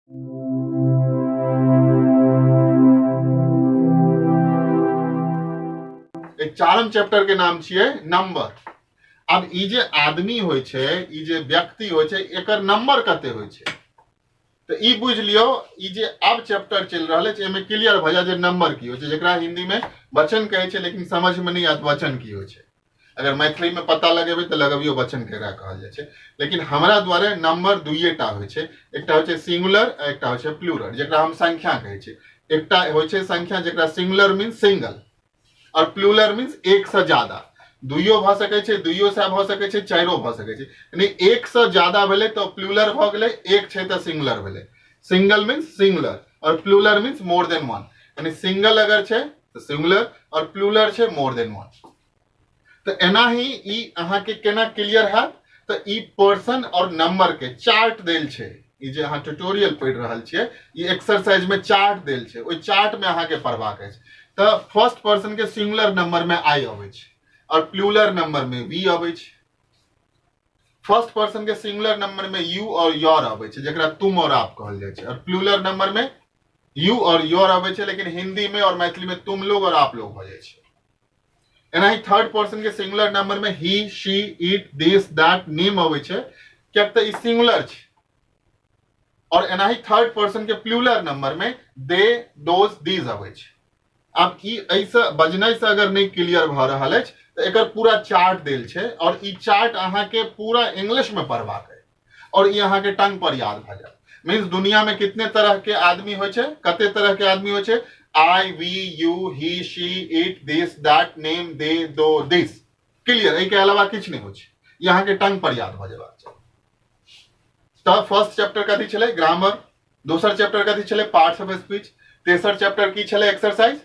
चारम chapter के नाम छियै नंबर। अब ई जे आदमी होय छै, ई जे व्यक्ति होय छै, एकर नंबर कते होय छै तो ई बुझ लियो। ई जे अब चैप्टर चल रहल छै एमे क्लियर भ जाय जे नंबर की होय छै, जेकरा हिंदी में वचन कहे छै, लेकिन समझ में नहीं आत वचन की होय छै। अगर मैथिली में पता लगेबै तो लगबियो वचन केकरा कहल जाय छै, लेकिन हमरा द्वारे नंबर दुइएटा होय छै। एकटा होय छै सिंगुलर, एकटा होय छै प्लूरल, जेकरा हम संख्या कहे छै। एकटा होय छै संख्या जेकरा सिंगुलर मींस सिंगल और प्लूरल मींस एक से ज्यादा। दुइयो भ सकै छै, दुइयो से भ सकै छै, चाइरो भ सकै छै। यानी एक से ज्यादा भेलै तो प्लूरल भ गेलै, एक छै तो सिंगुलर भेलै। सिंगल मींस सिंगुलर और plural means more than one. यानी सिंगल अगर छै तो सिंगुलर और प्लूरल छै मोर देन वन। तो एना ही ई अहाँ के केना क्लियर हैत तो ई पर्सन और नंबर के चार्ट देल छै। ई जे अहाँ ट्यूटोरियल पढ़ि रहल छियै, ई एक्सरसाइज में चार्ट देल छै, ओइ चार्ट में अहाँ के पढ़बाक अछि। तो फर्स्ट पर्सन के सिंगुलर नंबर में आई अबै छै और प्लूरल नंबर में वी अबै छै। फर्स्ट पर्सन के सिंगुलर नंबर में यू और योर अबै छै, जेकरा तुम और आप कहल जाय छै, और प्लूरल नंबर में यू और योर अबै छै, लेकिन हिंदी में और मैथिली में तुम लोग और आप लोग भ जाय छै। एना ही थर्ड पर्सन के सिंगुलर नंबर में he, she, it, this, that, name अबै छै, कियाक त ई सिंगुलर छै। और एना ही थर्ड पर्सन के प्लूरल नंबर में दे, दोज, दीज अबै छै। अब ई ऐसे बजनाइ से अगर नहीं क्लियर भ रहल अछि तो एकर पूरा चार्ट देल छै, और ई चार्ट अहाँ के पूरा इंग्लिश में पढ़बाक है, और ई अहाँ के टंग पर याद भ जायत। मींस दुनिया में कितने तरह के आदमी होय छै, कते तरह के आदमी होय छै, I, we, you, he, she, it, this, that, name, they, those, this. Clear, एहि के अलावा किछ नहीं होय छै, ई अहाँ के टंग पर याद भ जेबाक चाही। तो फर्स्ट चैप्टर कथी छलै, ग्रामर। दोसर चैप्टर कथी छलै, पार्ट्स ऑफ स्पीच। तेसर चैप्टर की छलै, एक्सरसाइज।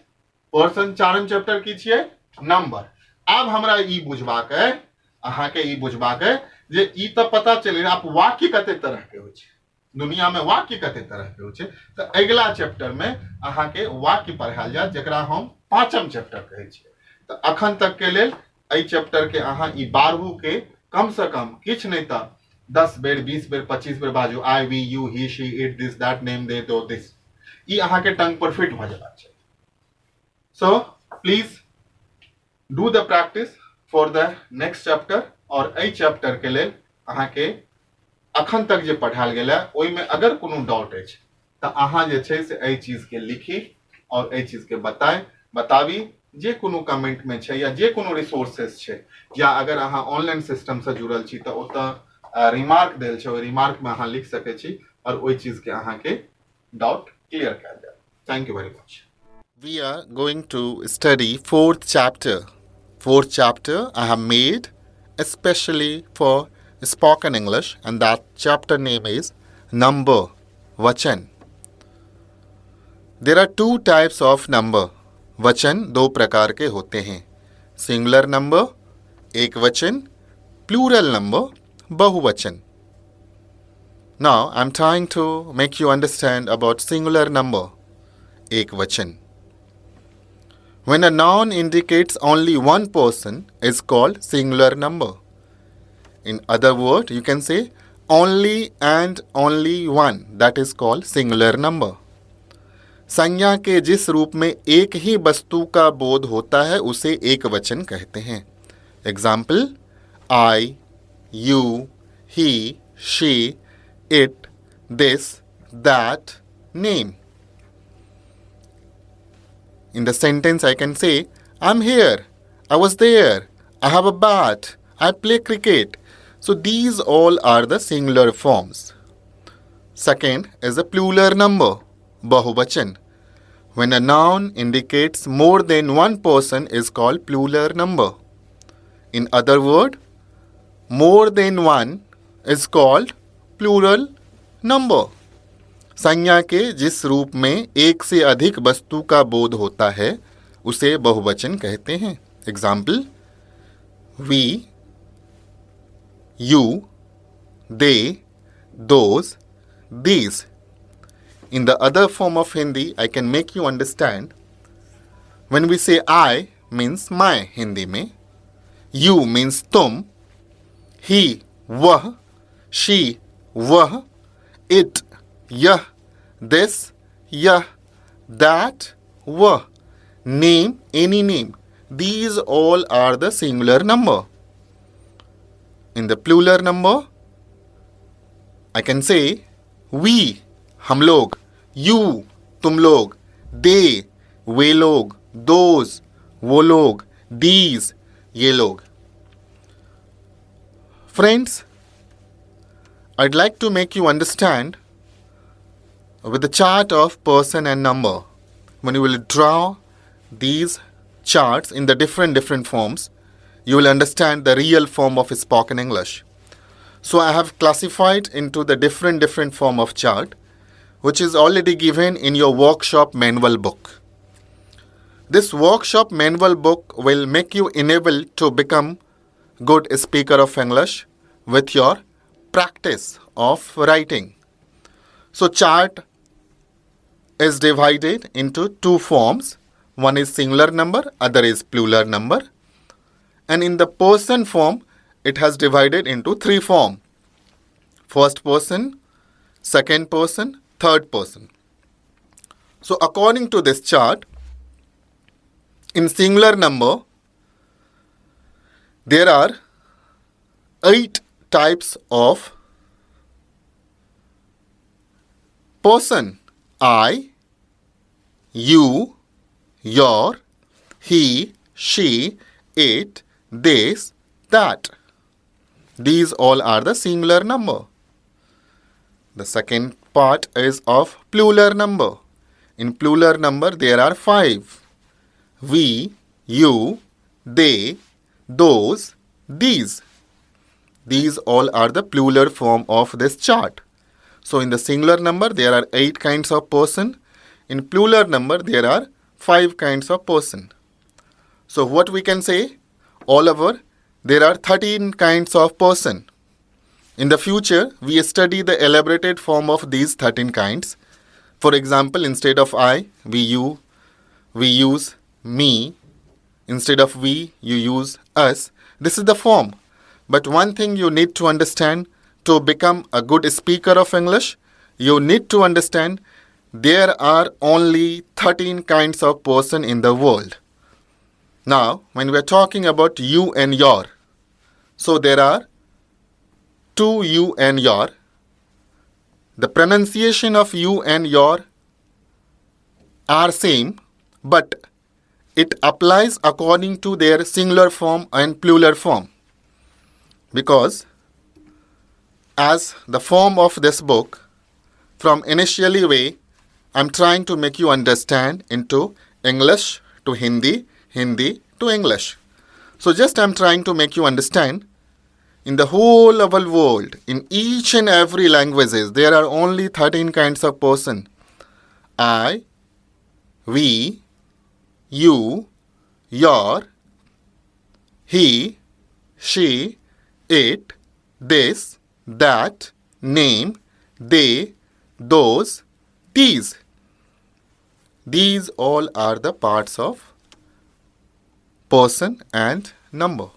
पर्सन। चारम चैप्टर की छियै, नंबर। अब हमरा ई बुझबाक है, अहाँ के ई बुझबाक है जे ई तो पता चल गया, आप वाक्य कते तरह के होय छै, दुनिया में वाक्य कते तरह के होय छै। तो अगला चैप्टर में अहाँ के वाक्य पढ़ायल जायत, जेकरा हम पांचम चैप्टर कहै छियै। तो अखन तक के लेल एहि चैप्टर के अहाँ ई 12वीं के कम से कम किछ नहीं तो 10 बेर, 20 बेर, 25 बेर बाजू। I, we, you, he, she, it, this, that, name, they, those, this. ई अहाँ के टंग पर फिट भ जेबाक चाही। So please do the practice for the next chapter। और एहि चैप्टर के लेल अहाँ के अखन तक जे पढ़ायल गेल है ओहि में अगर कोनो डाउट अछि तो अहाँ जे छै से एहि चीज के लिखी और एहि चीज के बताबी। जे कोनो कमेंट में छै या जे कोनो रिसोर्सेस छै, या अगर अहाँ ऑनलाइन सिस्टम से जुड़ल छी तो ओतऽ रिमार्क देल छै, ओहि रिमार्क में अहाँ लिख सकै छी और ओहि चीज के अहाँ के डाउट क्लियर कयल जाय। Thank you very much. We are going to study fourth chapter. Fourth chapter I have made especially for spoken English, and that chapter name is number, vachan. There are two types of number. वचन दो प्रकार के होते हैं, singular number एक वचन, plural number बहुवचन. Now I am trying to make you understand about singular number, एक वचन. When a noun indicates only one person is called singular number. In other words, you can say only and only one, that is called singular number. संज्ञा के जिस रूप में एक ही वस्तु का बोध होता है उसे एक वचन कहते हैं. Example, I, you, he, she, it, this, that, name. In the sentence, I can say, I'm here, I was there, I have a bat, I play cricket. So these all are the singular forms. Second is a plural number, bahuvachan. When a noun indicates more than one person is called plural number. In other words, more than one is called plural number. संज्ञा के जिस रूप में एक से अधिक वस्तु का बोध होता है उसे बहुवचन कहते हैं. Example, we, you, they, those, these. In the other form of Hindi, I can make you understand. When we say I means my Hindi में, you means तुम, he वह, she वह, it यह, this, yah, that, wah. Name, any name. These all are the singular number. In the plural number, I can say we, हम लोग, you, तुम लोग, they, वे लोग, those, वो लोग, these, ये लोग. Friends, I'd like to make you understand with the chart of person and number. When you will draw these charts in the different forms, you will understand the real form of spoken English. So I have classified into the different form of chart, which is already given in your workshop manual book. This workshop manual book will make you enabled to become good speaker of English with your practice of writing. So chart is divided into two forms. One is singular number, other is plural number. And in the person form, it has divided into three forms. First person, second person, third person. So according to this chart, in singular number, there are 8 types of person. I, you, your, he, she, it, this, that. These all are the singular number. The second part is of plural number. In plural number, there are 5. We, you, they, those, these. These all are the plural form of this chart. So in the singular number, there are 8 kinds of person. In plural number, there are 5 kinds of person. So what we can say? All over, there are 13 kinds of person. In the future, we study the elaborated form of these 13 kinds. For example, instead of I, we use me. Instead of we, you use us. This is the form. But one thing you need to understand, to become a good speaker of English, you need to understand there are only 13 kinds of person in the world. Now, when we are talking about you and your, so there are 2 you and your. The pronunciation of you and your are same, but it applies according to their singular form and plural form. Because as the form of this book, from initially way, I'm trying to make you understand into English to Hindi, Hindi to English. So just I'm trying to make you understand in the whole of the world, in each and every languages, there are only 13 kinds of person. I, we, you, your, he, she, it, this, that, name, they, those, these. These all are the parts of person and number.